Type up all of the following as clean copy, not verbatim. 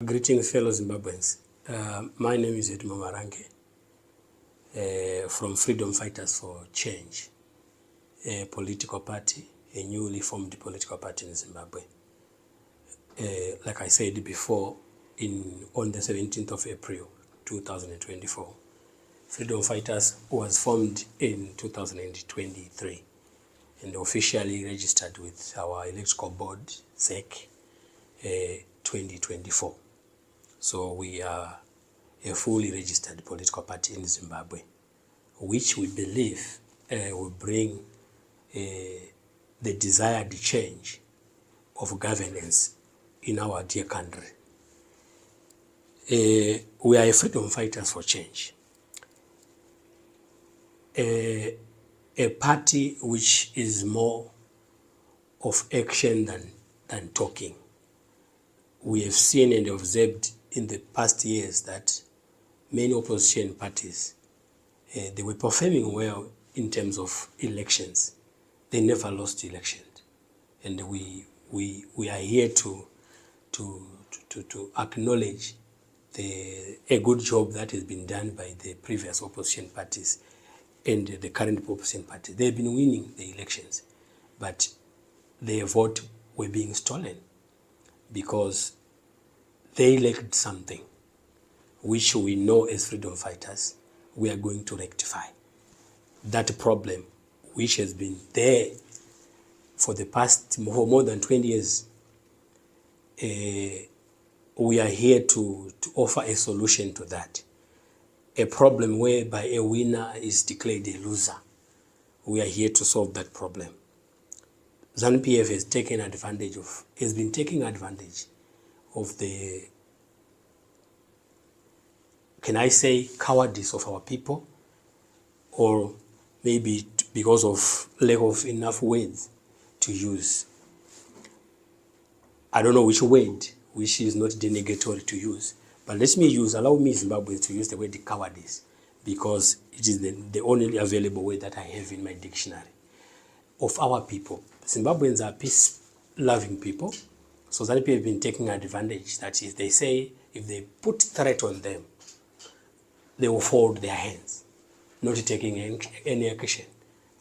Greetings, fellow Zimbabweans. My name is Edmo Marange from Freedom Fighters for Change, a political party, a newly formed political party in Zimbabwe. Like I said before, on the 17th of April 2024, Freedom Fighters was formed in 2023 and officially registered with our electoral board, ZEC, 2024. So we are a fully registered political party in Zimbabwe, which we believe will bring the desired change of governance in our dear country. We are a freedom fighters for change. A party which is more of action than talking. We have seen and observed in the past years that many opposition parties, they were performing well in terms of elections. They never lost elections. And we are here to acknowledge a good job that has been done by the previous opposition parties and the current opposition party. They've been winning the elections, but their vote were being stolen because they lacked something which we know as freedom fighters we are going to rectify. That problem which has been there for more than 20 years, we are here to offer a solution to that. A problem whereby a winner is declared a loser. We are here to solve that problem. ZANU-PF has been taking advantage of the, can I say, cowardice of our people, or maybe because of lack of enough words to use. I don't know which word, which is not denegatory to use, but allow me Zimbabwe to use the word cowardice, because it is the only available word that I have in my dictionary of our people. Zimbabweans are peace-loving people. So that people have been taking advantage. That is, they say if they put threat on them, they will fold their hands, not taking any action.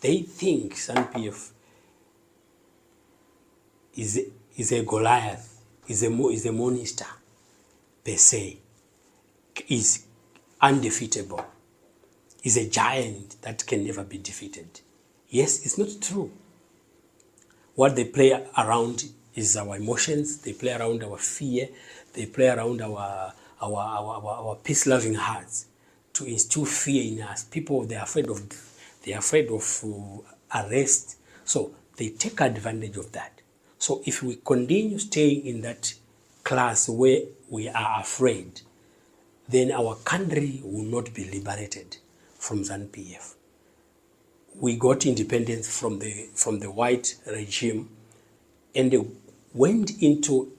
They think ZANU-PF is a Goliath, is a monster per se, is undefeatable, is a giant that can never be defeated. Yes, it's not true. What they play around is our emotions, they play around our fear, they play around our peace-loving hearts to instill fear in us. People, they are afraid of arrest. So they take advantage of that. So if we continue staying in that class where we are afraid, then our country will not be liberated from ZANU-PF. We got independence from the white regime, and they went into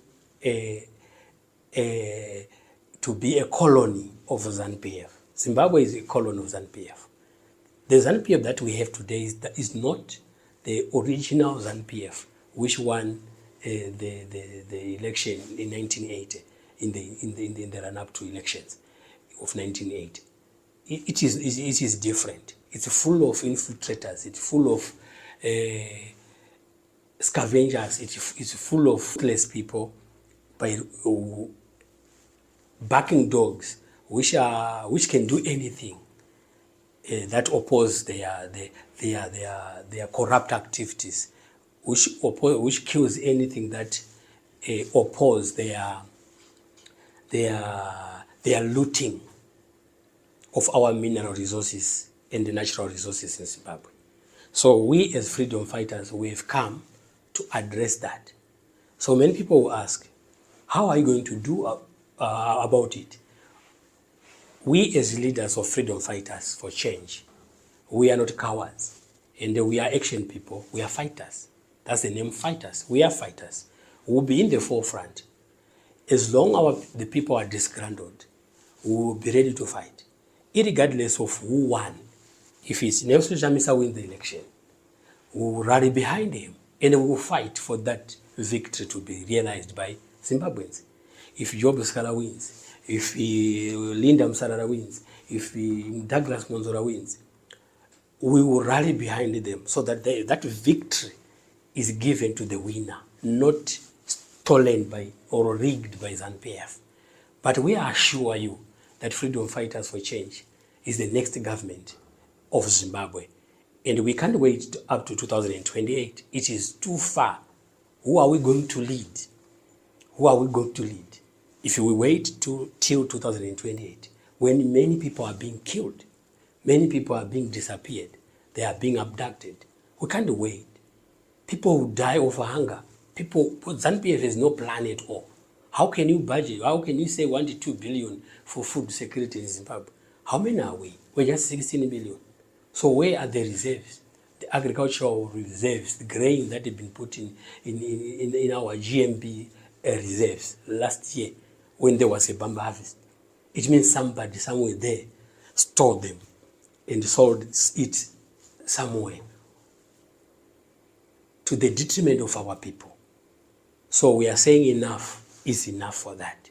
to be a colony of ZANU-PF. Zimbabwe is a colony of ZANU-PF. The ZANU-PF that we have today is not the original ZANU-PF, which won the election in 1980, in the run-up to elections of 1980. It is different. It's full of infiltrators. It's full of scavengers. It's full of less people, by backing dogs, which can do anything that oppose their corrupt activities, which kills anything that oppose their looting of our mineral resources and the natural resources in Zimbabwe. So we as freedom fighters, we have come to address that. So many people will ask, how are you going to do about it? We as leaders of freedom fighters for change, we are not cowards, and we are action people. We are fighters. That's the name, fighters. We are fighters. We will be in the forefront. As long as the people are disgruntled, we will be ready to fight, irregardless of who won. If it's Nelson Chamisa wins the election, we will rally behind him, and we will fight for that victory to be realized by Zimbabweans. if Job Scala wins, if Linda Msarara wins, if Douglas Monzora wins, we will rally behind them so that that victory is given to the winner, not stolen by or rigged by ZANU-PF. But we assure you that Freedom Fighters for Change is the next government of Zimbabwe. And we can't wait up to 2028. It is too far. Who are we going to lead? Who are we going to lead? If we wait till 2028, when many people are being killed, many people are being disappeared, they are being abducted, we can't wait. People will die of hunger. ZANU-PF has no plan at all. How can you budget? How can you say 1 to 2 billion for food security in Zimbabwe? How many are we? We're just 16 billion. So where are the reserves? The agricultural reserves, the grain that have been put in our GMB reserves last year when there was a bamba harvest. It means somebody somewhere there stored them and sold it somewhere to the detriment of our people. So we are saying enough is enough for that.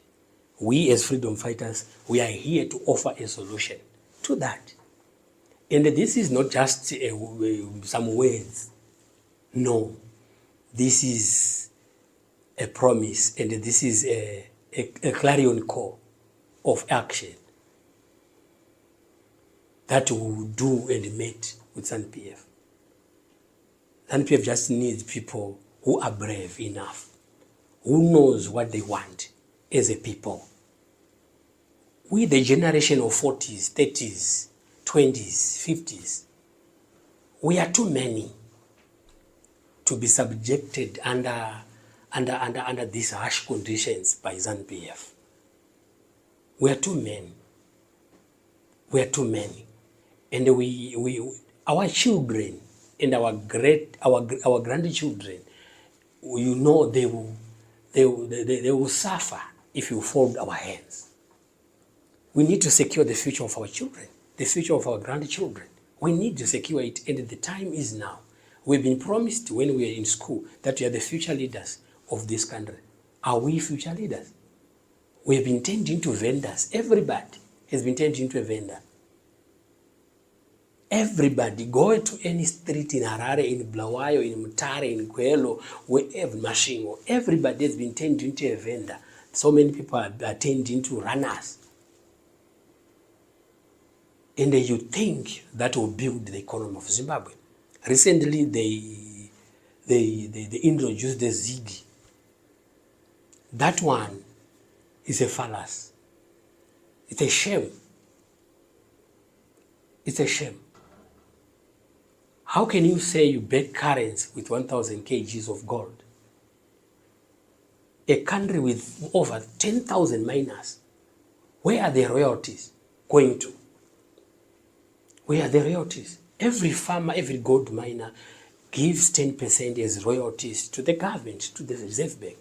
We as freedom fighters, we are here to offer a solution to that. And this is not just some words. No, this is a promise, and this is a clarion call of action that we will do and meet with ZANU-PF. ZANU-PF just needs people who are brave enough, who knows what they want as a people. We, the generation of 40s, 30s, 20s, 50s, we are too many to be subjected under these harsh conditions by ZANU-PF. We are too many. We are too many. And our children and our grandchildren, you know, they will suffer if you fold our hands. We need to secure the future of our children, the future of our grandchildren. We need to secure it, and the time is now. We've been promised when we were in school that we are the future leaders of this country. Are we future leaders? We have been turned into vendors. Everybody has been turned into a vendor. Everybody, go to any street in Harare, in Bulawayo, in Mutare, in Kwelo, wherever, Mashingo, everybody has been turned into a vendor. So many people are turned into runners. And you think that will build the economy of Zimbabwe. Recently, they introduced the Ziggy. That one is a fallacy. It's a shame. It's a shame. How can you say you back currency with 1,000 kgs of gold? A country with over 10,000 miners, where are the royalties going to? Where are the royalties? Every farmer, every gold miner gives 10% as royalties to the government, to the Reserve Bank.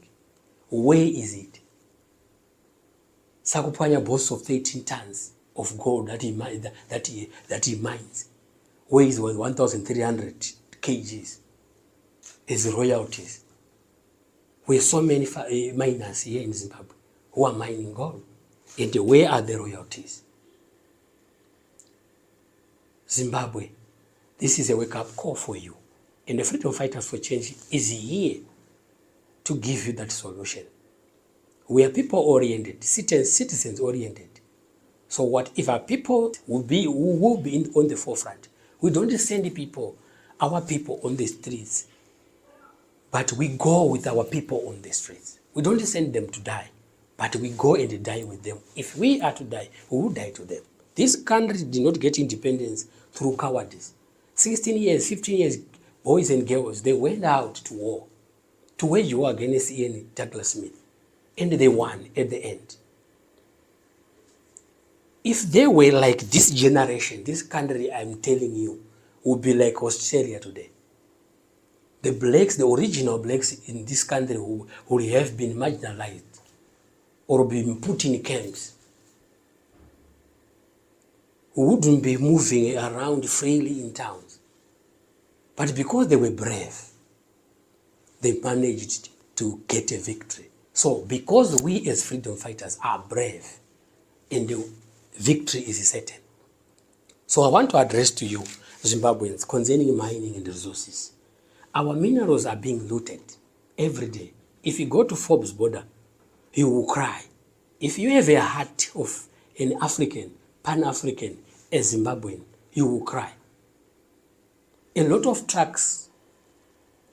Where is it? Sakupanya boasts of 13 tons of gold that he mines. Where is 1,300 kgs as royalties? We have so many miners here in Zimbabwe who are mining gold. And where are the royalties? Zimbabwe, this is a wake-up call for you. And the Freedom Fighters for Change is here to give you that solution. We are people-oriented, citizens-oriented. So what if our people will be on the forefront? We don't send our people on the streets, but we go with our people on the streets. We don't send them to die, but we go and die with them. If we are to die, we will die to them. This country did not get independence through cowardice. 16 years, 15 years, boys and girls, they went out to war, to wage war against Ian Douglas Smith, and they won at the end. If they were like this generation, this country, I'm telling you, would be like Australia today. The blacks, the original blacks in this country who have been marginalized or been put in camps, who wouldn't be moving around freely in towns. But because they were brave, they managed to get a victory So because we as freedom fighters are brave and the victory is certain. So I want to address to you, Zimbabweans, concerning mining and resources. Our minerals are being looted every day. If you go to Forbes border, you will cry. If you have a heart of an African, Pan-African, a Zimbabwean, you will cry. A lot of trucks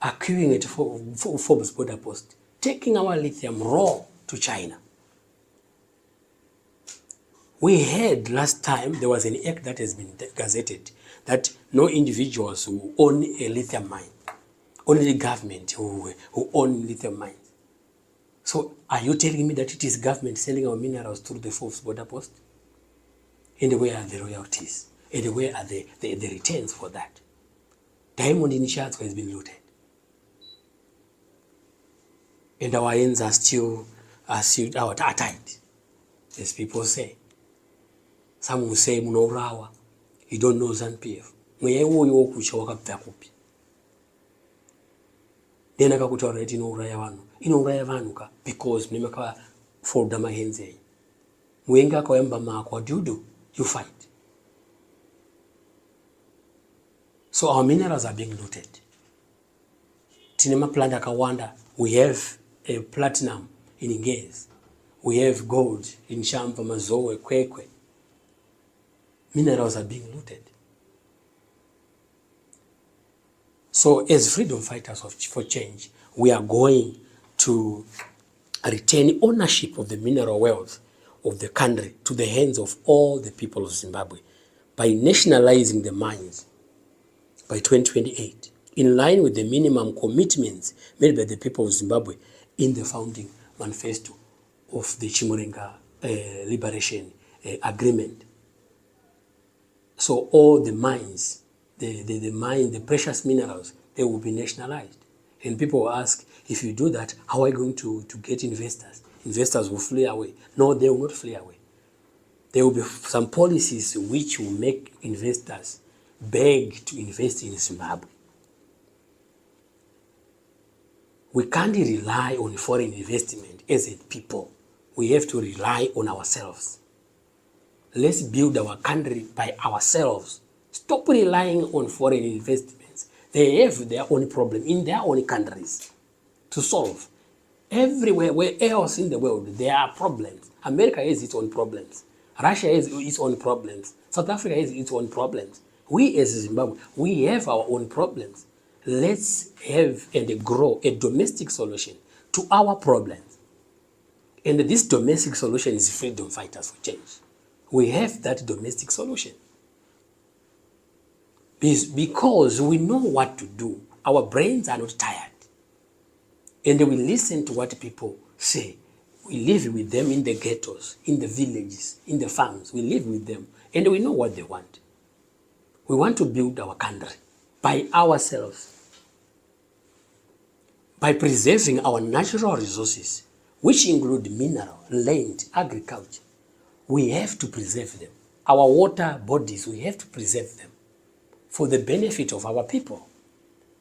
are queuing at Forbes border post, taking our lithium raw to China. We heard last time there was an act that has been gazetted that no individuals who own a lithium mine, only the government who own lithium mines. So are you telling me that it is government selling our minerals through the Forbes border post? And where are the royalties? And where are the returns for that? Diamond in Chatsworth has been looted. And our hands are still tied, as people say. Some will say, Munorawa, you don't know ZANU-PF. Then I got to write inouraya vanhu because mnemaka folder my hands here. Mwenga kwamba mako, what do? You fight. So our minerals are being looted. Tinema plant akawanda, we have a platinum in Ingezi. We have gold in Shampa, Mazoe, Kwekwe. Minerals are being looted. So as freedom fighters for change, we are going to retain ownership of the mineral wealth of the country to the hands of all the people of Zimbabwe by nationalizing the mines by 2028, in line with the minimum commitments made by the people of Zimbabwe in the founding manifesto of the Chimurenga Liberation Agreement. So all the mines, the precious minerals, they will be nationalized. And people will ask, if you do that, how are you going to get investors? Investors will flee away. No, they will not flee away. There will be some policies which will make investors beg to invest in Zimbabwe. We can't rely on foreign investment as a people. We have to rely on ourselves. Let's build our country by ourselves. Stop relying on foreign investments. They have their own problem in their own countries to solve. Everywhere, where else in the world, there are problems. America has its own problems. Russia has its own problems. South Africa has its own problems. We as Zimbabwe, we have our own problems. Let's have and grow a domestic solution to our problems. And this domestic solution is freedom fighters for change. We have that domestic solution. Because we know what to do. Our brains are not tired. And we listen to what people say. We live with them in the ghettos, in the villages, in the farms. We live with them. And we know what they want. We want to build our country by ourselves. By preserving our natural resources, which include mineral, land, agriculture. We have to preserve them. Our water bodies, we have to preserve them for the benefit of our people.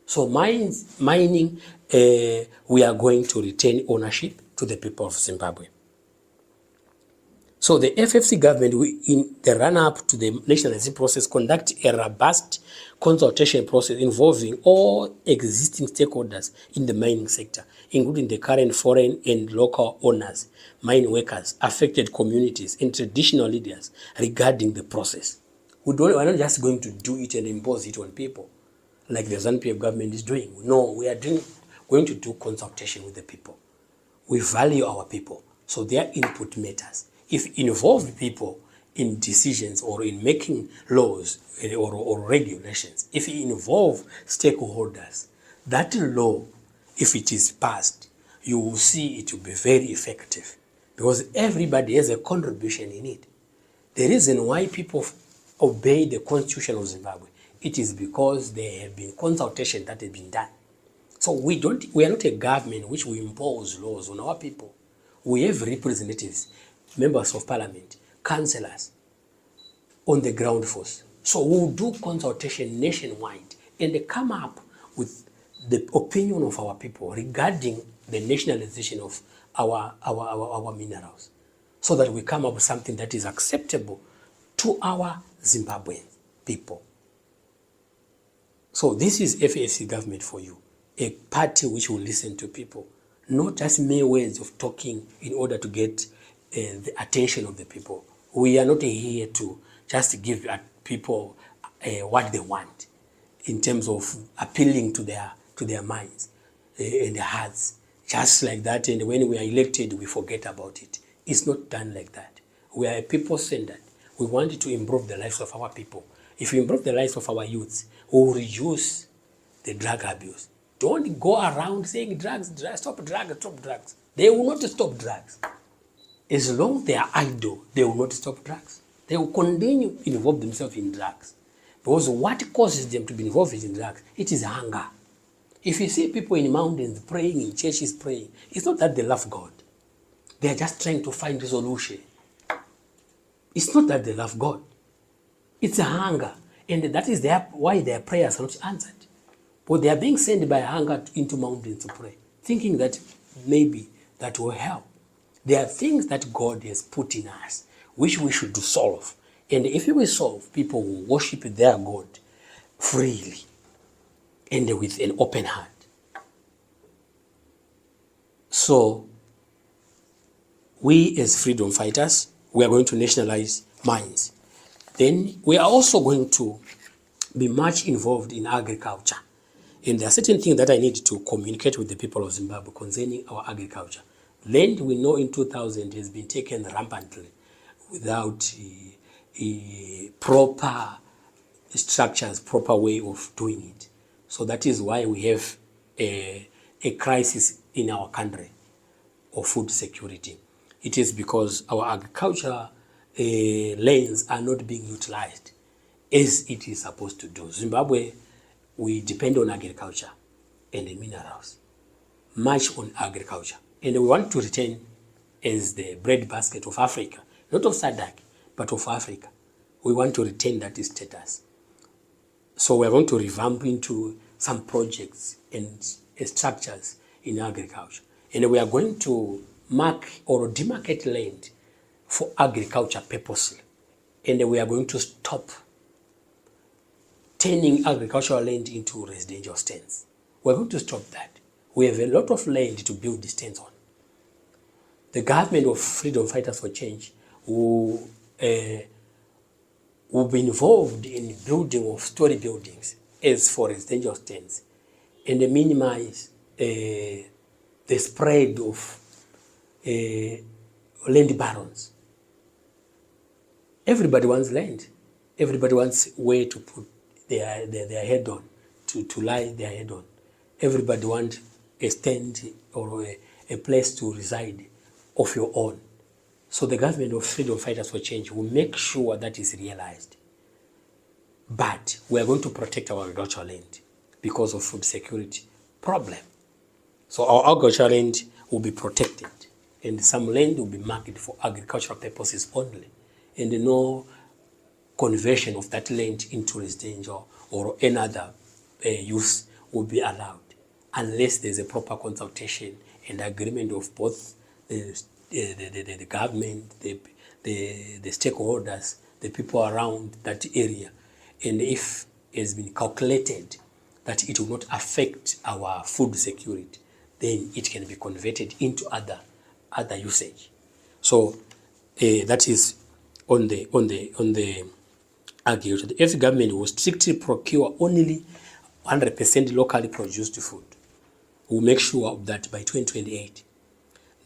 So mining, we are going to retain ownership to the people of Zimbabwe. So the FFC government, in the run-up to the nationalizing process, conduct a robust consultation process involving all existing stakeholders in the mining sector, including the current foreign and local owners, mine workers, affected communities, and traditional leaders regarding the process. We're not just going to do it and impose it on people like the ZANU-PF government is doing. No, we are going to do consultation with the people. We value our people, so their input matters. If involve people in decisions or in making laws or regulations, if you involve stakeholders, that law, if it is passed, you will see it will be very effective because everybody has a contribution in it. The reason why people obey the Constitution of Zimbabwe, it is because there have been consultation that has been done. So we are not a government which will impose laws on our people. We have representatives, members of parliament, councillors on the ground force. So we'll do consultation nationwide and come up with the opinion of our people regarding the nationalization of our minerals, so that we come up with something that is acceptable to our Zimbabwean people. So this is FFC government for you, a party which will listen to people, not just mere ways of talking in order to get the attention of the people. We are not here to just give people what they want in terms of appealing to their minds and their hearts. Just like that, and when we are elected, we forget about it. It's not done like that. We are people-centered. We want to improve the lives of our people. If we improve the lives of our youths, we will reduce the drug abuse. Don't go around saying drugs, stop drugs, stop drugs. They will not stop drugs. As long as they are idle, they will not stop drugs. They will continue to involve themselves in drugs. Because what causes them to be involved in drugs? It is hunger. If you see people in mountains praying, in churches praying, it's not that they love God. They are just trying to find a solution. It's not that they love God. It's a hunger. And that is why their prayers are not answered. But they are being sent by hunger into mountains to pray, thinking that maybe that will help. There are things that God has put in us, which we should solve. And if we solve, people will worship their God freely and with an open heart. So, we as freedom fighters, we are going to nationalize mines. Then we are also going to be much involved in agriculture. And there are certain things that I need to communicate with the people of Zimbabwe concerning our agriculture. Land, we know in 2000 has been taken rampantly without proper structures, proper way of doing it. So that is why we have a crisis in our country of food security. It is because our agriculture lands are not being utilized as it is supposed to do. Zimbabwe, we depend on agriculture and the minerals, much on agriculture. And we want to retain as the breadbasket of Africa, not of SADC, but of Africa. We want to retain that status. So we're going to revamp into some projects and structures in agriculture. And we are going to mark or demarcate land for agriculture purposely. And we are going to stop turning agricultural land into residential stands. We're going to stop that. We have a lot of land to build the stands on. The government of Freedom Fighters for Change will be involved in building of story buildings as for residential stands and minimize the spread of land barons. Everybody wants land. Everybody wants where to put their head on, to lie their head on. Everybody wants a stand or a place to reside of your own. So the government of Freedom Fighters for Change will make sure that is realized. But we are going to protect our agricultural land because of food security problem. So our agricultural land will be protected, and some land will be marked for agricultural purposes only, and no conversion of that land into residential or another use will be allowed unless there's a proper consultation and agreement of both the government, the stakeholders, the people around that area. And if it has been calculated that it will not affect our food security, then it can be converted into other usage. So that is on the agriculture. The FFC government will strictly procure only 100% locally produced food. We'll make sure of that by 2028.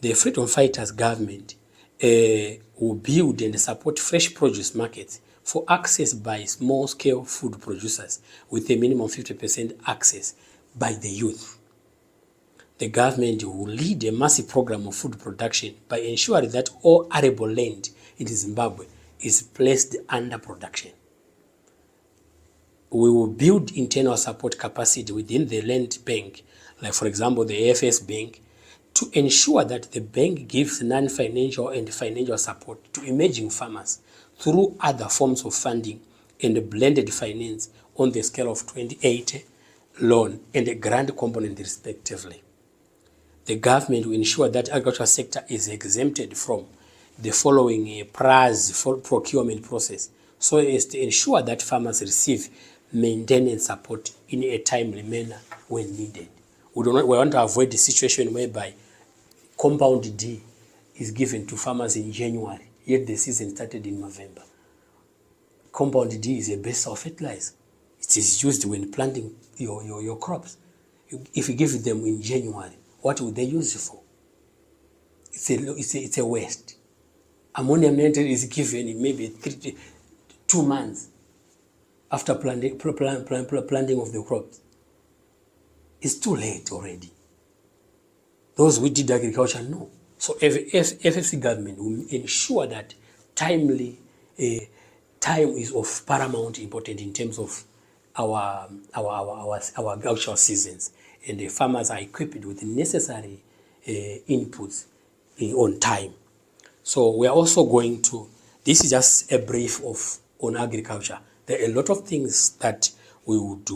The Freedom Fighters government will build and support fresh produce markets for access by small-scale food producers with a minimum 50% access by the youth. The government will lead a massive program of food production by ensuring that all arable land in Zimbabwe is placed under production. We will build internal support capacity within the land bank, like for example the AFS bank, to ensure that the bank gives non-financial and financial support to emerging farmers through other forms of funding and blended finance on the scale of 2080 loan and a grant component respectively. the government will ensure that agricultural sector is exempted from the following price procurement process, so as to ensure that farmers receive maintenance support in a timely manner when needed. We want to avoid the situation whereby compound D is given to farmers in January, yet the season started in November. Compound D is a base of fertilizer. It is used when planting your crops. If you give them in January, what would they use it for? It's a waste. Ammonium nitrate is given in maybe 2 months after planting of the crops. It's too late already. Those who did agriculture know. So FFC government will ensure that timely time is of paramount importance in terms of our agricultural seasons, and the farmers are equipped with the necessary inputs on time. So we are also going to, this is just a brief on agriculture. There are a lot of things that we would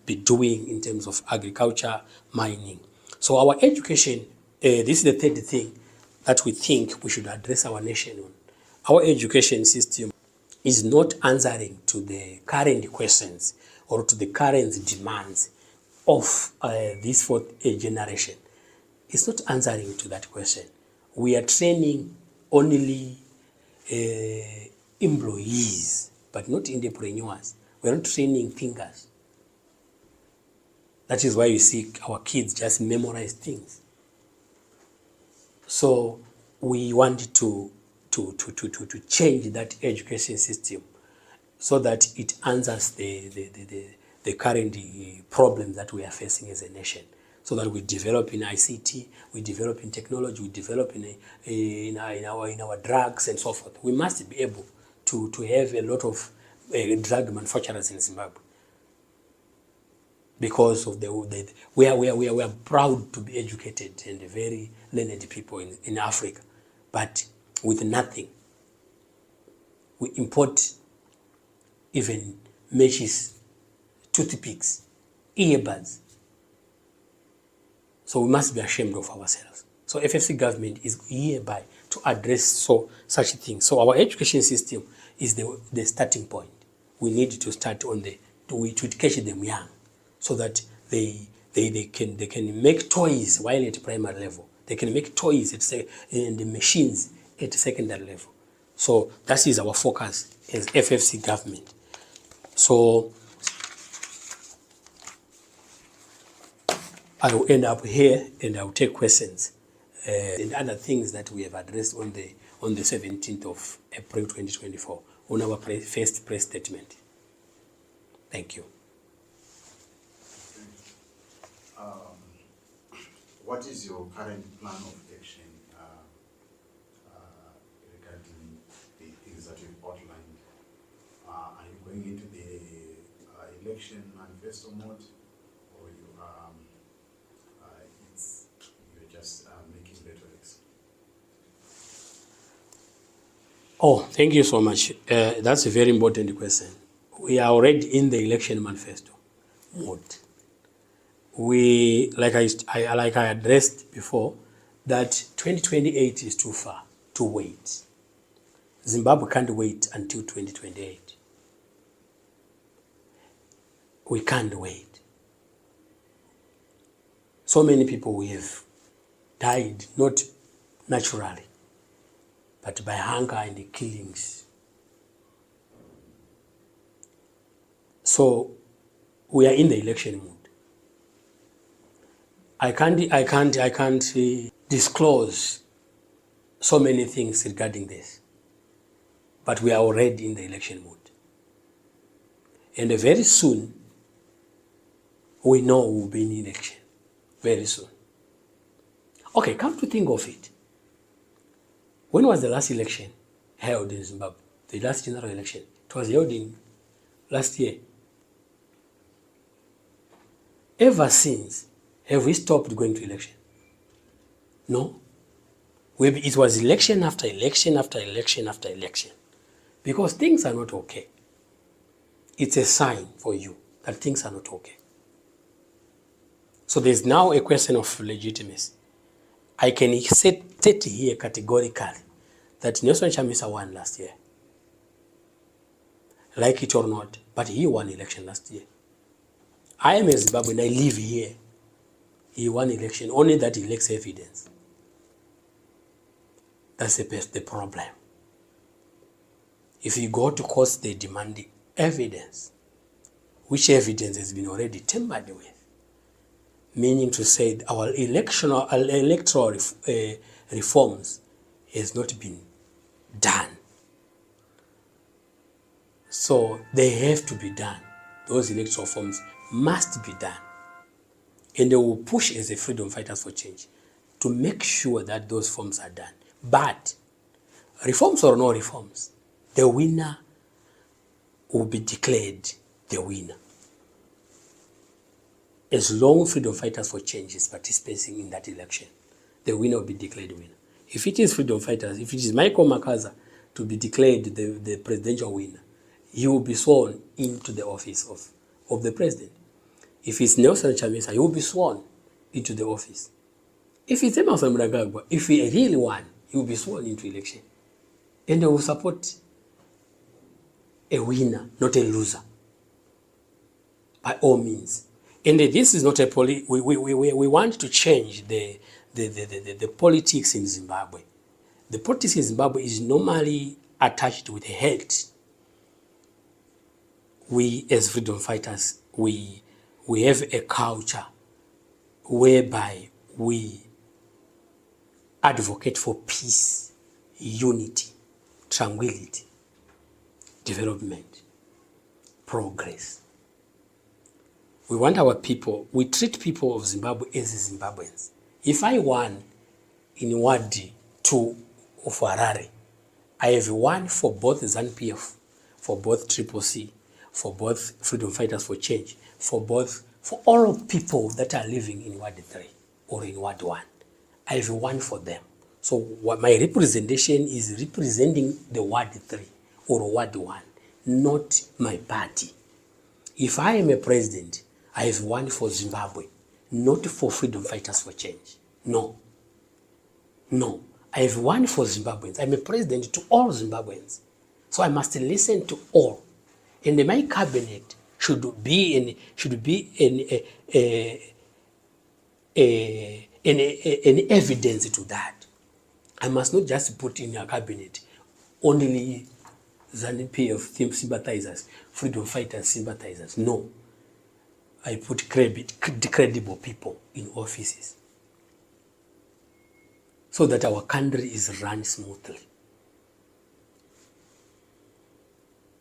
be doing in terms of agriculture, mining. So our education, this is the third thing that we think we should address our nation on. Our education system is not answering to the current questions or to the current demands of this fourth generation. It's not answering to that question. We are training only employees, but not entrepreneurs. We are not training thinkers. That is why you see our kids just memorize things. So we want to change that education system so that it answers the current problem that we are facing as a nation. So that we develop in ICT, we develop in technology, we develop in our drugs and so forth. We must be able to have a lot of drug manufacturers in Zimbabwe, because of we are proud to be educated and very learned people in Africa, but with nothing. We import even matches, toothpicks, earbuds. So we must be ashamed of ourselves. So FFC government is hereby to address such things. So our education system is the starting point. We need to start to catch them young, so that they can make toys while at primary level. They can make toys and the machines at secondary level. So that is our focus as FFC government. So I will end up here and I will take questions and other things that we have addressed on the 17th of April 2024 on our first press statement. Thank you. What is your current plan of action regarding the things that you've outlined? Are you going into the election manifesto mode, or you're just making rhetorics? Oh, thank you so much. That's a very important question. We are already in the election manifesto mode. We, like I addressed before, that 2028 is too far to wait. Zimbabwe can't wait until 2028. We can't wait. So many people we have died, not naturally, but by hunger and killings. So we are in the election mode. I can't disclose so many things regarding this, but we are already in the election mode. And very soon, we know we'll be in election, very soon. Okay, come to think of it. When was the last election held in Zimbabwe? The last general election. It was held in last year. Ever since, have we stopped going to election? No. It was election after election after election after election. Because things are not okay. It's a sign for you that things are not okay. So there's now a question of legitimacy. I can state here categorically that Nelson Chamisa won last year. Like it or not, but he won election last year. I am a Zimbabwean, I live here. He won election, only that he lacks evidence. That's the problem. If you go to court, they demand evidence, which evidence has been already tampered with. Meaning to say our electoral reforms has not been done. So they have to be done. Those electoral reforms must be done. And they will push as a freedom fighters for change to make sure that those reforms are done. But reforms or no reforms, the winner will be declared the winner. As long as freedom fighters for change is participating in that election, the winner will be declared winner. If it is freedom fighters, if it is Michael Makaza to be declared the presidential winner, he will be sworn into the office of the president. If it's Nelson Chamisa, he will be sworn into the office. If it's Emerson Mnangagwa, if he really won, he will be sworn into election. And they will support a winner, not a loser, by all means. And this is not a we want to change the politics in Zimbabwe. The politics in Zimbabwe is normally attached with hate. We as freedom fighters, we have a culture whereby we advocate for peace, unity, tranquility, development, progress. We want our people, we treat people of Zimbabwe as Zimbabweans. If I won in Ward 2 of Harare, I have won for both ZANU-PF, for both CCC, for both Freedom Fighters for Change, for all of people that are living in Ward 3 or in Ward 1. I have won for them. So what my representation is representing the Ward 3 or Ward 1, not my party. If I am a president, I have won for Zimbabwe, not for Freedom Fighters for Change. No. I have won for Zimbabweans. I'm a president to all Zimbabweans. So I must listen to all. And my cabinet should be an evidence to that. I must not just put in a cabinet only ZANU-PF sympathizers, freedom fighters sympathizers. No. I put credible people in offices so that our country is run smoothly.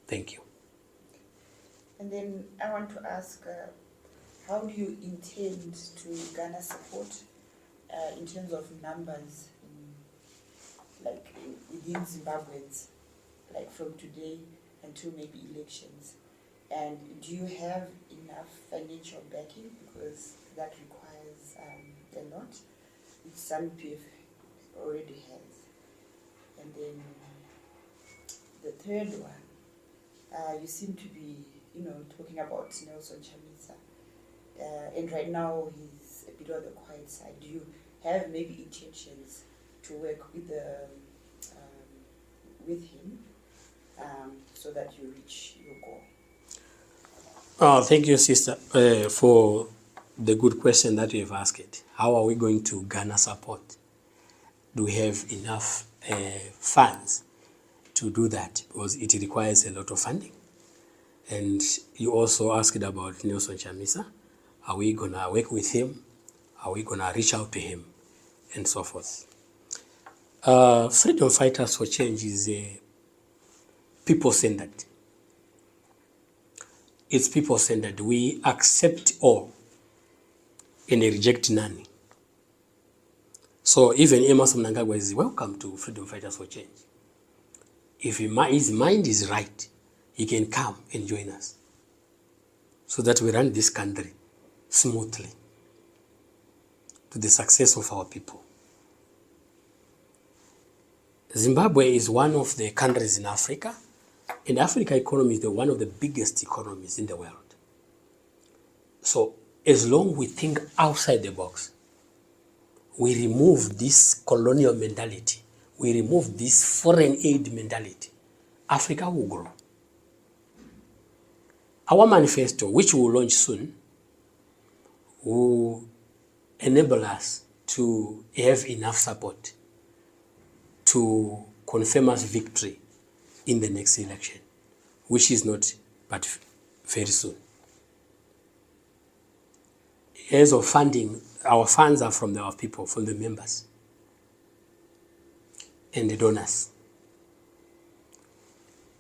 Thank you. And then I want to ask, how do you intend to garner support in terms of numbers, within Zimbabweans, like from today until maybe elections? And do you have enough financial backing? Because that requires a lot, which ZANU-PF already has. And then the third one, you seem to be, talking about Nelson Chamisa. And right now he's a bit on the quiet side. Do you have maybe intentions to work with him so that you reach your goal? Thank you, sister, for the good question that you have asked. How are we going to garner support? Do we have enough funds to do that? Because it requires a lot of funding. And you also asked about Nelson Chamisa. Are we going to work with him? Are we going to reach out to him? And so forth. Freedom Fighters for Change is people-centered. It's people-centered. We accept all and reject none. So even Emerson Mnangagwa is welcome to Freedom Fighters for Change. If his mind is right, he can come and join us so that we run this country smoothly to the success of our people. Zimbabwe is one of the countries in Africa, and Africa economy is one of the biggest economies in the world. So as long as we think outside the box, we remove this colonial mentality, we remove this foreign aid mentality, Africa will grow. Our manifesto, which we will launch soon, will enable us to have enough support to confirm us victory in the next election, which is not but very soon. As of funding, our funds are from our people, from the members and the donors.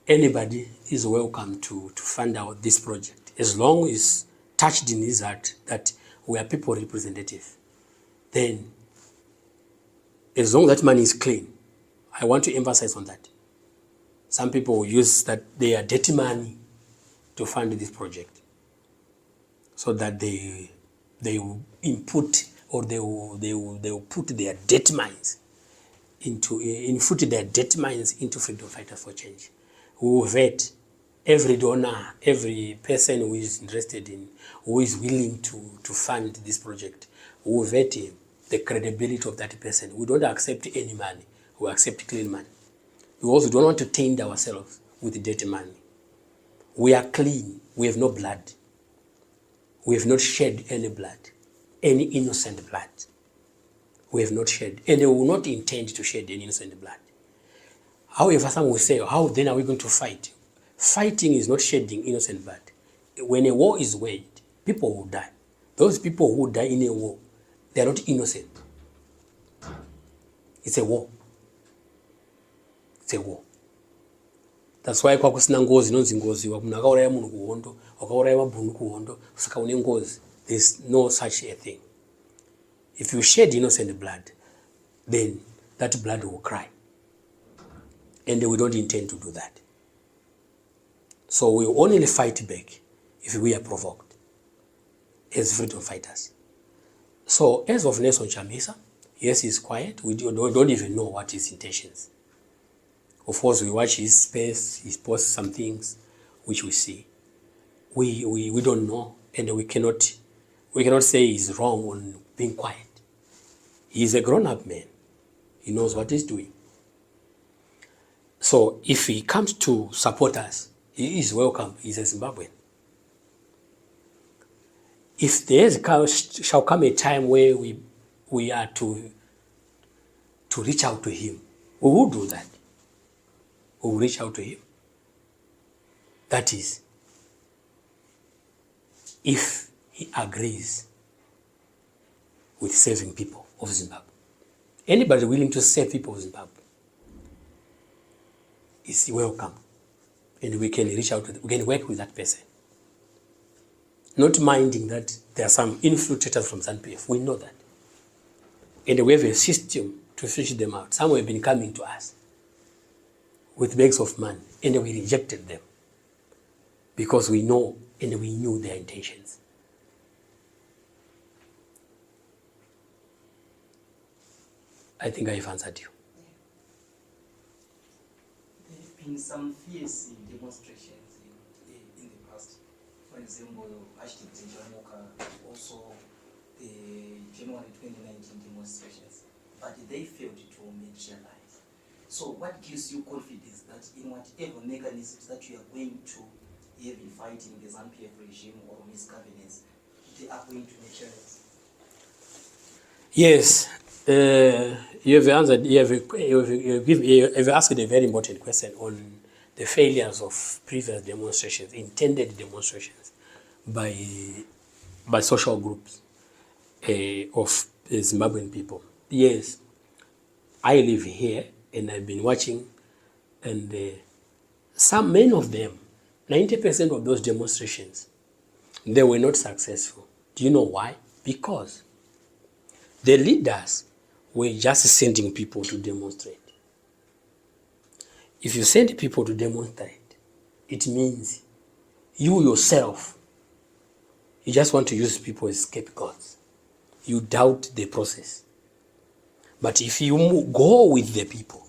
Anybody is welcome to fund out this project, as long as touched in his heart that we are people representative. Then, as long as that money is clean, I want to emphasize on that. Some people will use that they are dirty money to fund this project, so that they will input, or they will put their dirty minds into freedom fighters for change. We will vet every donor, every person who is interested in, who is willing to fund this project. We will vet him, the credibility of that person. We don't accept any money. We accept clean money. We also don't want to taint ourselves with dirty money. We are clean. We have no blood. We have not shed any blood, any innocent blood. We have not shed, and we will not intend to shed any innocent blood. However, some will say, how then are we going to fight? Fighting is not shedding innocent blood. When a war is waged, people will die. Those people who die in a war, they are not innocent. It's a war. It's a war. That's why kwakusina ngozi nonzi ngozi wamunhu akauraya munhu kuhondo, wakauraya mabhunu kuhondo, saka une ngozi. There's no such a thing. If you shed innocent blood, then that blood will cry. And we don't intend to do that. So we will only fight back if we are provoked as freedom fighters. So as of Nelson Chamisa, yes, he's quiet. We don't even know what his intentions. Of course, we watch his space, he posts some things which we see. We don't know, and we cannot say he's wrong on being quiet. He's a grown-up man. He knows what he's doing. So if he comes to support us, he is welcome. He's a Zimbabwean. If there shall come a time where we are to reach out to him, we will do that. We will reach out to him. That is, if he agrees with saving people of Zimbabwe. Anybody willing to save people of Zimbabwe is welcome. And we can reach out to them. We can work with that person. Not minding that there are some infiltrators from ZANU-PF. We know that. And we have a system to fish them out. Some have been coming to us with bags of money, and we rejected them because we know and we knew their intentions. I think I've answered you. There have been some fierce demonstrations in the past. For example, #Jamuka, also the January 2019 demonstrations, but they failed to materialize. So what gives you confidence that in whatever mechanisms that you are going to have in fighting the ZANU-PF regime or misgovernance, they are going to materialize? Yes, you have answered. You have asked a very important question on the failures of previous demonstrations, intended demonstrations by social groups of Zimbabwean people. Yes, I live here and I've been watching, and many of them, 90% of those demonstrations, they were not successful. Do you know why? Because the leaders were just sending people to demonstrate. If you send people to demonstrate, it means you yourself, you just want to use people as scapegoats. You doubt the process. But if you go with the people,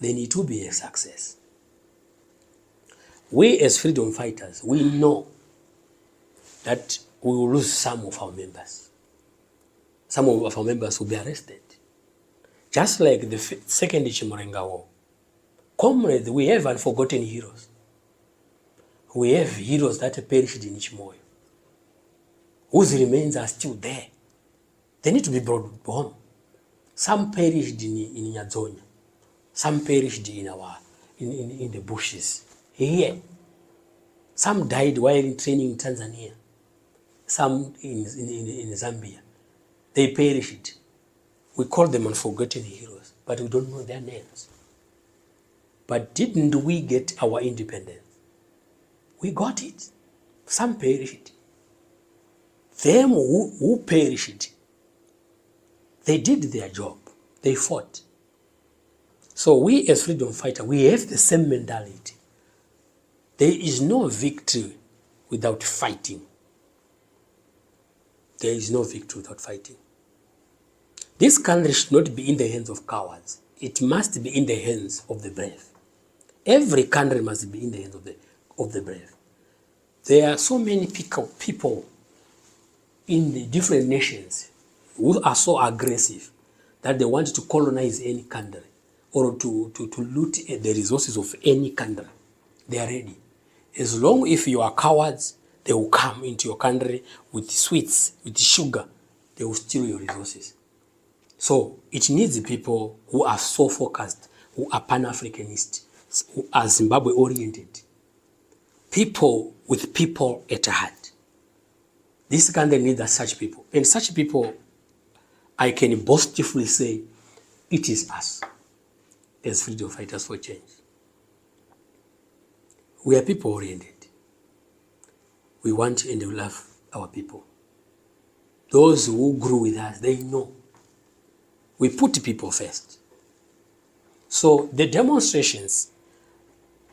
then it will be a success. We as freedom fighters, we know that we will lose some of our members. some of our members will be arrested. Just like the second Chimurenga War. Comrades, we have unforgotten heroes. We have heroes that perished in Chimoyo, whose remains are still there. They need to be brought home. Some perished in Nyazonya. Some perished in the bushes here. Some died while in training in Tanzania. Some in Zambia. They perished. We call them unforgotten heroes, but we don't know their names. But didn't we get our independence? We got it. Some perished. Them who perished, they did their job. They fought. So we as freedom fighters, we have the same mentality. There is no victory without fighting. There is no victory without fighting. This country should not be in the hands of cowards. It must be in the hands of the brave. Every country must be in the hands of the brave. There are so many people in the different nations who are so aggressive that they want to colonize any country or to loot the resources of any country. They are ready. As long as you are cowards, they will come into your country with sweets, with sugar. They will steal your resources. So it needs people who are so focused, who are Pan-Africanists, who are Zimbabwe-oriented. People with people at heart. This country needs such people. And such people, I can boastfully say, it is us as freedom fighters for change. We are people-oriented. We want and we love our people. Those who grew with us, they know. We put people first. So the demonstrations,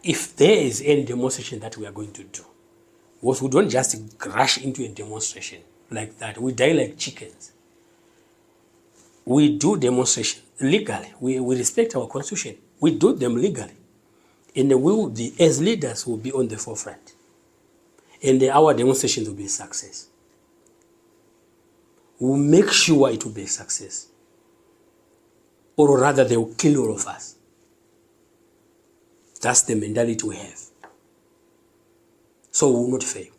if there is any demonstration that we are going to do, we don't just rush into a demonstration like that. We die like chickens. We do demonstrations legally. We respect our constitution. We do them legally. And we will be, as leaders, will be on the forefront. And our demonstrations will be a success. We'll make sure it will be a success. Or rather, they will kill all of us. That's the mentality we have. So we will not fail.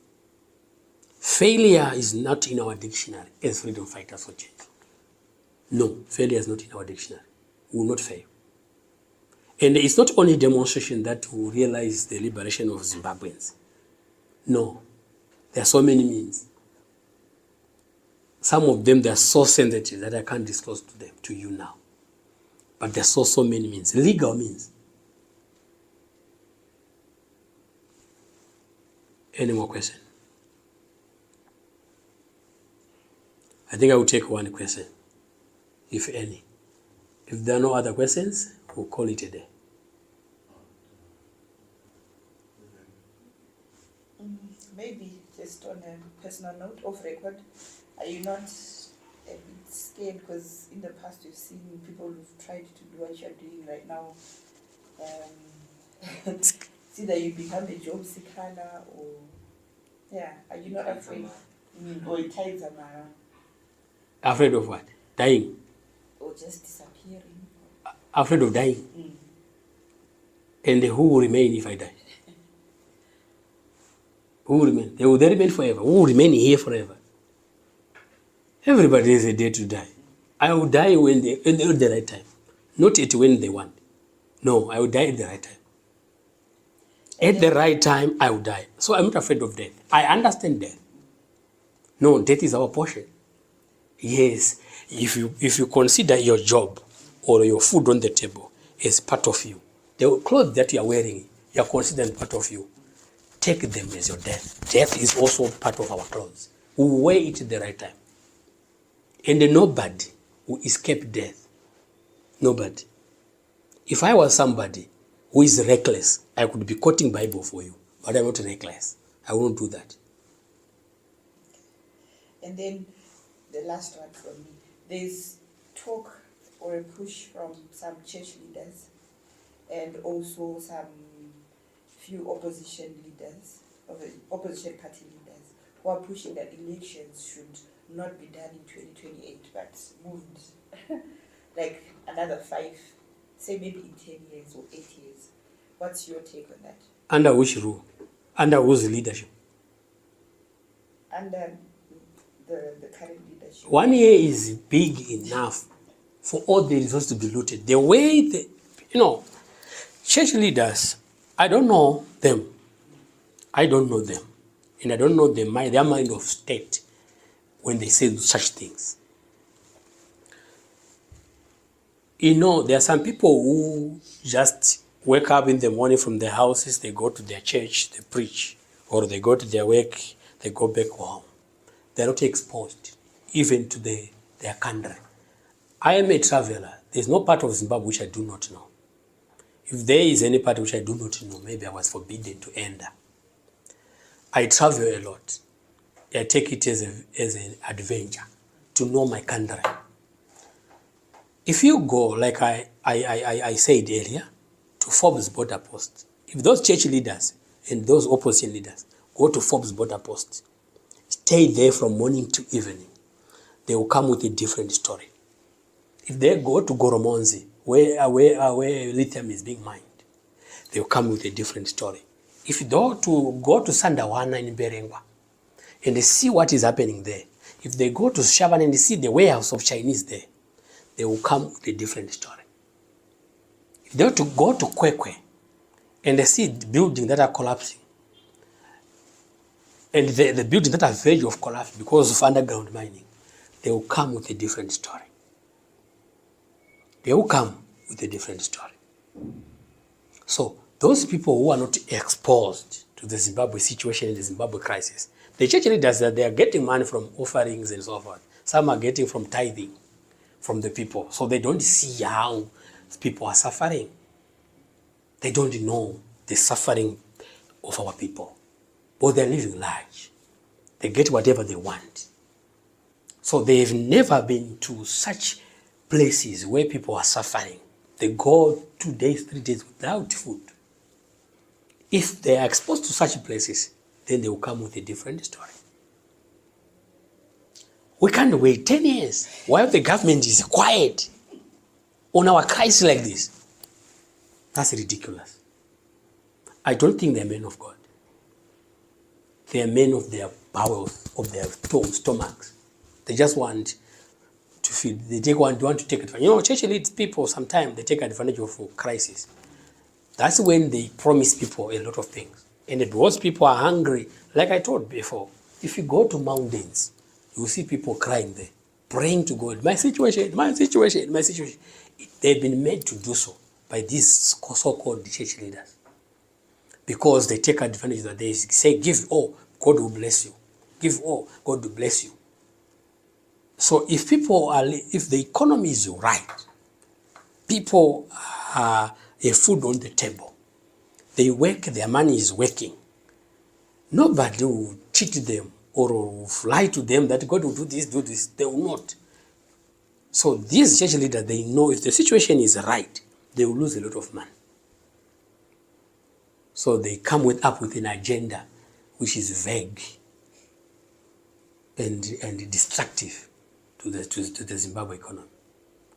Failure is not in our dictionary as freedom fighters for change. No, failure is not in our dictionary. We will not fail. And it's not only demonstration that will realize the liberation of Zimbabweans. No, there are so many means. Some of them, they are so sensitive that I can't disclose to you now. But there are so many means, legal means. Any more question? I think I will take one question, if any. If there are no other questions, we'll call it a day. Maybe just on a personal note, off record, are you not a bit scared? Because in the past we've seen people who've tried to do what you're doing right now. It's either you become a job seeker or, yeah, are you not afraid? Or times are Afraid of what? Dying? or just disappearing? Afraid of dying? And who will remain if I die? Who will remain? They will remain forever. Who will remain here forever? Everybody has a day to die. I will die when at the right time. Not at when they want. No, I will die at the right time. At the right time, I will die. So I'm not afraid of death. I understand death. No, death is our portion. Yes, if you consider your job or your food on the table as part of you, the clothes that you are wearing, you are considered part of you. Take them as your death. Death is also part of our clothes. We will wear it at the right time. And nobody will escape death. Nobody. If I was somebody who is reckless, I could be quoting Bible for you, but I'm not reckless. I won't do that. And then the last one from me. There's talk or a push from some church leaders and also some few opposition leaders, opposition party leaders, who are pushing that elections should not be done in 2028, but moved like another 5, say maybe in 10 years or 8 years. What's your take on that? Under which rule? Under whose leadership? Under the current leadership. 1 year is big enough for all the resources to be looted. The way church leaders, I don't know them. I don't know them. And I don't know their mind of state when they say such things. There are some people who just wake up in the morning from their houses, they go to their church, they preach, or they go to their work, they go back home. They're not exposed even to their country. I am a traveler. There's no part of Zimbabwe which I do not know. If there is any part which I do not know, maybe I was forbidden to enter. I travel a lot. I take it as an adventure to know my country. If you go, like I said earlier, to Forbes border post, if those church leaders and those opposition leaders go to Forbes border post, stay there from morning to evening, they will come with a different story. If they go to Goromonzi, where lithium is being mined, they will come with a different story. If you go to Sandawana in Berengwa and they see what is happening there, if they go to Shaban and they see the warehouse of Chinese there, they will come with a different story. If they go to Kwekwe and they see the buildings that are collapsing, and the buildings that are verge of collapse because of underground mining, they will come with a different story. They will come with a different story. So those people who are not exposed to the Zimbabwe situation and the Zimbabwe crisis, the church leaders, that they are getting money from offerings and so forth. Some are getting from tithing from the people. So they don't see how people are suffering. They don't know the suffering of our people. But they're living large. They get whatever they want. So they've never been to such places where people are suffering. They go 2 days, 3 days without food. If they are exposed to such places, then they will come with a different story. We can't wait 10 years while the government is quiet on our crisis like this. That's ridiculous. I don't think they're men of God. They are men of their bowels, of their stomachs. They just want to feed. They want to take advantage. Church elite people, sometimes they take advantage of crisis. That's when they promise people a lot of things. And because people are hungry, like I told before, if you go to mountains, you will see people crying there, praying to God, my situation, my situation, my situation. They've been made to do so by these so-called church leaders. Because they take advantage that they say, give all, God will bless you. Give all, God will bless you. So if the economy is right, people have food on the table, they work, their money is working, nobody will cheat them or lie to them that God will do this, they will not. So these church leaders, they know if the situation is right, they will lose a lot of money. So they come up with an agenda which is vague and destructive to the Zimbabwe economy.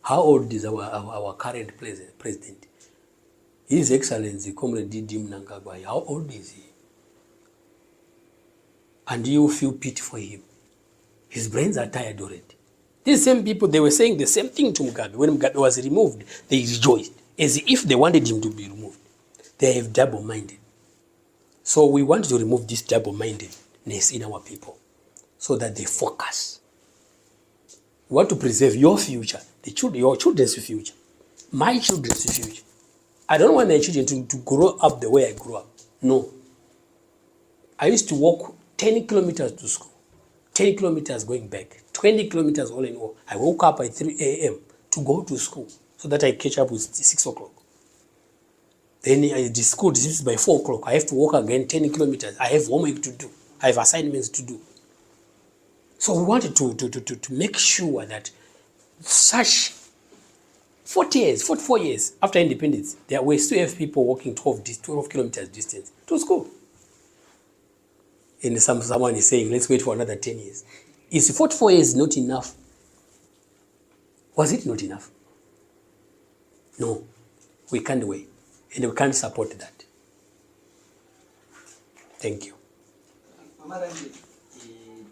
How old is our current president? His Excellency, Comrade Mnangagwa, how old is he? And you feel pity for him. His brains are tired already. These same people, they were saying the same thing to Mugabe. When Mugabe was removed, they rejoiced, as if they wanted him to be removed. They have double-minded. So we want to remove this double-mindedness in our people so that they focus. We want to preserve your future, your children's future, my children's future. I don't want my children to grow up the way I grew up. No. I used to walk 10 kilometers to school, 10 kilometers going back, 20 kilometers all in all. I woke up at 3 a.m. to go to school so that I catch up with 6 o'clock. Then the school dismisses by 4 o'clock. I have to walk again 10 kilometers. I have homework to do. I have assignments to do. So we wanted to make sure that such 44 years after independence, we still have people walking 12 kilometers distance to school. And someone is saying, let's wait for another 10 years. Is 44 years not enough? Was it not enough? No, we can't wait, and we can't support that. Thank you. Amaranje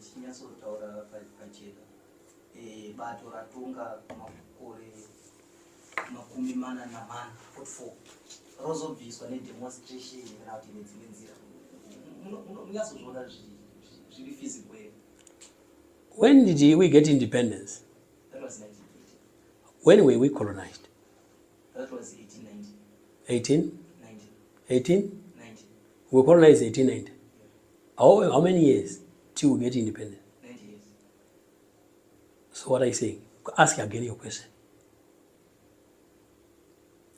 tinyatsotaura pachena bato ratonga makore makumi mana namana 44 rozobviswa nedemonstration kana kuti nedzimwe nzira munyatsozviona zviri feasible here? When did we get independence? That was 1980. When were we colonized? That was 1890. 18? 90. 18? 90. We were colonized 1890. How many years till we get independent? 90 years. So what are you saying? Ask again your question.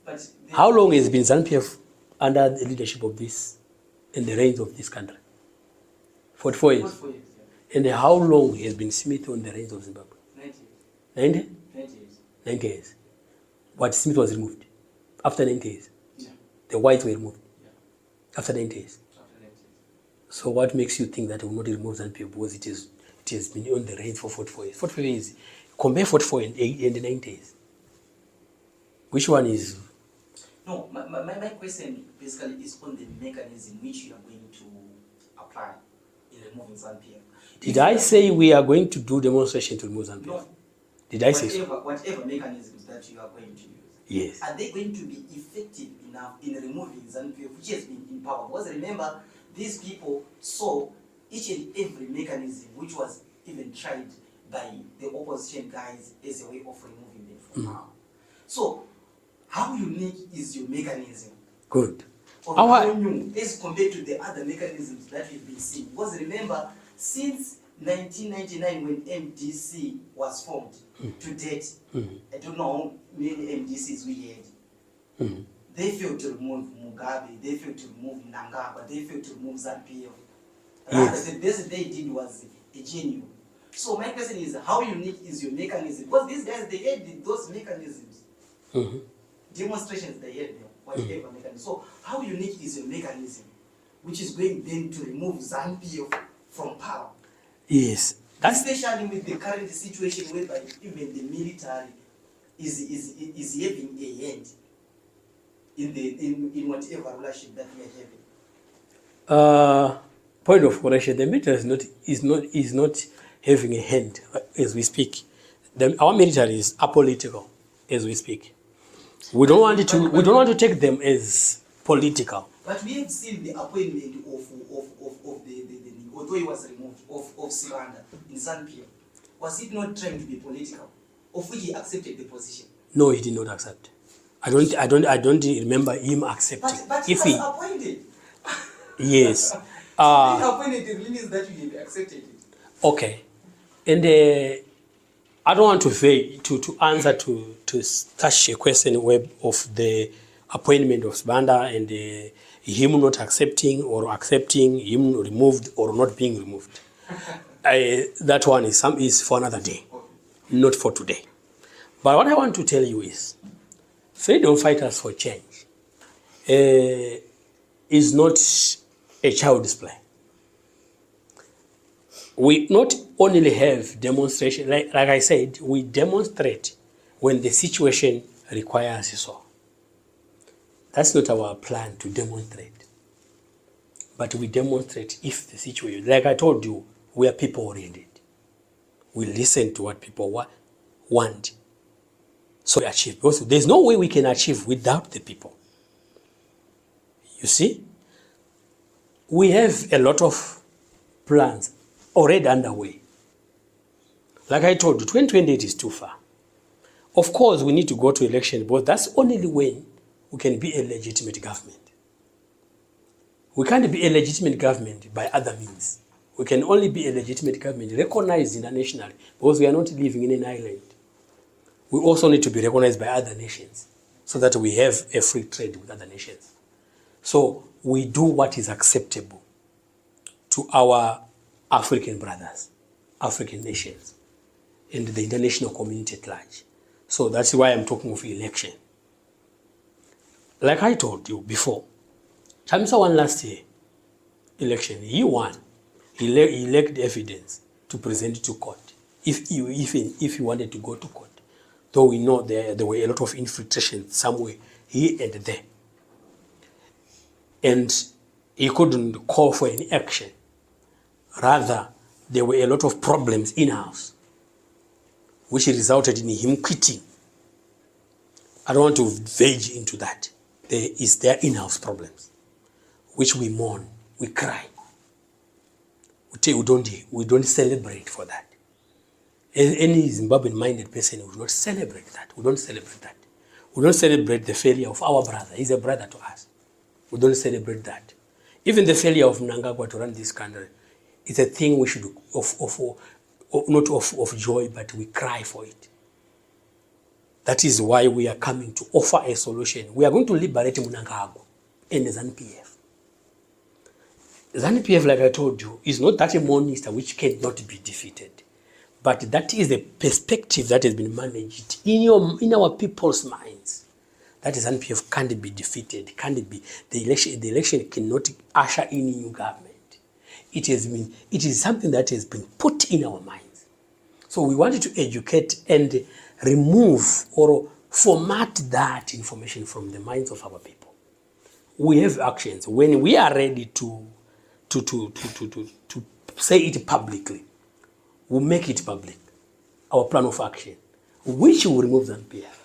But How long has been ZANU-PF under the leadership of this, in the reins of this country? 44 years. 44 years, yeah. And how long has been Smith on the reins of Zimbabwe? 90 years. 90? 90 years. 90 years. But Smith was removed. After 90 years. Yeah. The whites were removed. Yeah. After 90 years. After 90 years. So what makes you think that we will not remove ZANU-PF because it has been on the reins for 44 years? 44 years. Compare 44 and the 90 years. Which one is? No, my question basically is on the mechanism which you are going to apply in removing ZANU-PF. Did I say we are going to do demonstration to remove ZANU-PF? No. Did I say so? Whatever mechanisms that you are going to use, Yes. are they going to be effective enough in removing ZANU-PF, which has been in power? Because remember, these people saw each and every mechanism which was even tried by the opposition guys as a way of removing them from power. So, how unique is your mechanism? Good. Or how new as compared to the other mechanisms that we've been seeing? Because remember, since 1999 when MDC was formed to date, I don't know how many MDCs we had. They failed to remove Mugabe, they failed to remove Mnangagwa, they failed to remove ZANU-PF. Yes. The best they did was a genuine. So my question is, how unique is your mechanism? Because these guys, they had those mechanisms. Demonstrations, they had them, whatever mechanism. So how unique is your mechanism, which is going then to remove ZANU-PF from power? Yes. Especially with the current situation whereby even the military is having a hand in whatever relationship that we are having. Point of correction: the military is not having a hand as we speak. Our military is apolitical as we speak. We don't want to take them as political. But we have seen the appointment of the although he was removed of Siranda in ZANU-PF. Was it not trying to be political? Of which he accepted the position? No, he did not accept. I don't remember him accepting. But he was appointed. Yes. Being appointed means that you have accepted it. Okay. And I don't want to say to answer to such a question web of the appointment of Sibanda and him not accepting or accepting, him removed or not being removed. That one is for another day, not for today. But what I want to tell you is, freedom fighters for change is not a child's play. We not only have demonstration, like I said, we demonstrate when the situation requires so. That's not our plan to demonstrate. But we demonstrate if the situation, like I told you, we are people-oriented. We listen to what people want. So we achieve. Also, there's no way we can achieve without the people. You see? We have a lot of plans already underway. Like I told you, 2028 is too far. Of course, we need to go to election, but that's only when we can be a legitimate government. We can't be a legitimate government by other means. We can only be a legitimate government recognized internationally because we are not living in an island. We also need to be recognized by other nations so that we have a free trade with other nations. So we do what is acceptable to our African brothers, African nations, and the international community at large. So that's why I'm talking of election. Like I told you before, Chamisa won last year election. He won. He lacked evidence to present to court. If you wanted to go to court, though we know there were a lot of infiltration somewhere here and there, and he couldn't call for any action. Rather, there were a lot of problems in-house, which resulted in him quitting. I don't want to verge into that. There is their in-house problems, which we mourn, we cry. We don't celebrate for that. Any Zimbabwean-minded person would not celebrate that. We don't celebrate that. We don't celebrate the failure of our brother. He's a brother to us. We don't celebrate that. Even the failure of Mnangagwa to run this country is a thing we should, not of joy, but we cry for it. That is why we are coming to offer a solution. We are going to liberate Mnangagwa and the ZANU-PF. ZANU-PF, like I told you, is not that a monster which cannot be defeated. But that is the perspective that has been managed in our people's minds. That is ZANU-PF can't be defeated, can't be, the election cannot usher in a new government. It is something that has been put in our minds. So we wanted to educate and remove or format that information from the minds of our people. We have actions. When we are ready to say it publicly, we'll make it public, our plan of action, which will remove ZANU-PF.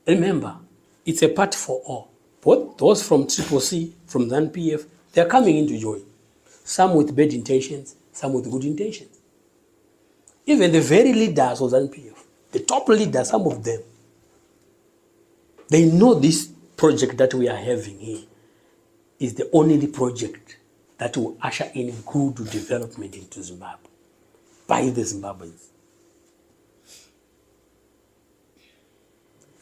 Remember, it's a party for all. Both those from CCC, from ZANU-PF, they're coming in to join. Some with bad intentions, some with good intentions. Even the very leaders of ZANU-PF, the top leaders, some of them, they know this project that we are having here is the only project that will usher in good development into Zimbabwe by the Zimbabweans.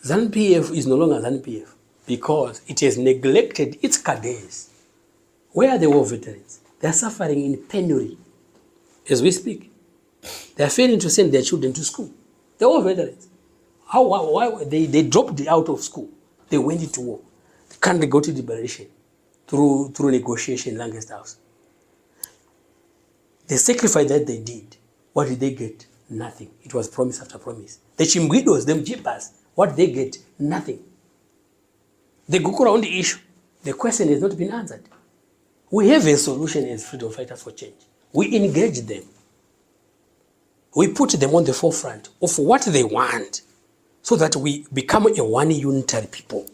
ZANU-PF is no longer ZANU-PF because it has neglected its cadres. Where are the war veterans? They are suffering in penury as we speak. They are failing to send their children to school. The war veterans. Why they dropped out of school? They went into war. The country got to liberation through negotiation in Lancaster House. The sacrifice that they did, what did they get? Nothing. It was promise after promise. The Chimbwidos, them jeepers, what they get? Nothing. The Gukurahundi issue, the question has not been answered. We have a solution as freedom fighters for change. We engage them. We put them on the forefront of what they want so that we become a one unitary people.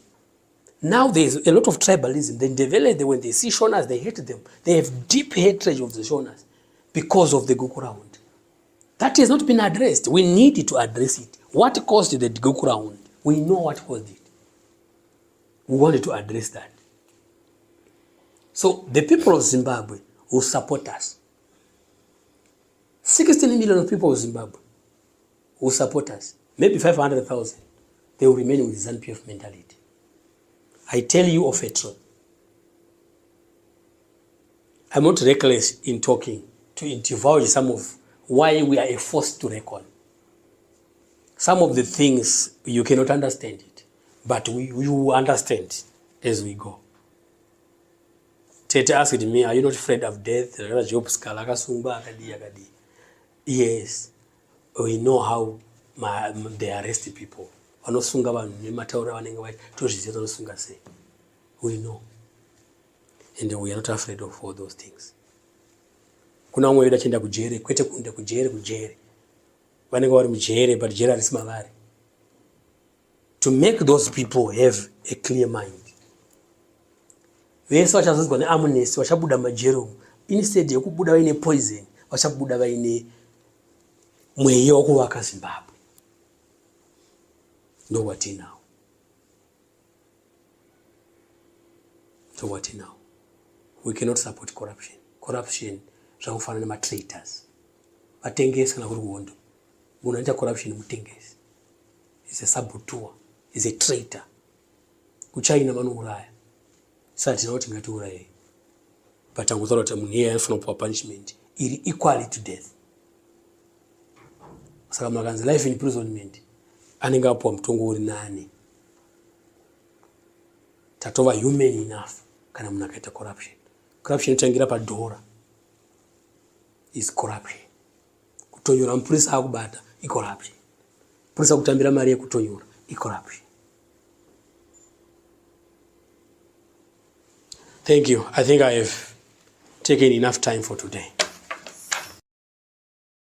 Now there's a lot of tribalism. They develop, when they see Shonas, they hate them. They have deep hatred of the Shonas because of the Gukurahundi. That has not been addressed. We need to address it. What caused the Gukurahundi? We know what caused it. We wanted to address that. So the people of Zimbabwe will support us. 16 million of people of Zimbabwe will support us. Maybe 500,000. They will remain with ZANU-PF mentality. I tell you of a truth. I'm not reckless in talking to divulge some of why we are a force to reckon. Some of the things you cannot understand it, but we will understand as we go. Tete asked me, are you not afraid of death? Yes, we know how they arrest people. We know. And we are not afraid of all those things. Kuna umwe yachenda kujere, kwete kunde kujere. Vanenge vari mujere, but jere ari mavari. To make those people have a clear mind. Vese vachazozwa neamnesty vachabuda majero. Instead yekubuda vaine poison, vachabuda vaine mweya wekuvaka Zimbabwe. Ndo wati now. So what now? We cannot support corruption. Corruption zvakafanana nematraitors. Vatengesi kana kuri kuhondo. Munhu anoita corruption mutengesi. Is a saboteur. Is a traitor. Kuchina vanouraya. Saka tinoti ngatiuraye. But angutaura kuti munhu iye anofanira kupiwa punishment iri equally to death. Saka makanzi life imprisonment anenge apiwa mutongo uri nani. Tatova human enough kana munhu akaita corruption. Corruption inotangira padhora. is corruption. Kutonyora mupurisa akubata corruption. Purisa kutambira mari yekutonyora corruption. Thank you. I think I have taken enough time for today.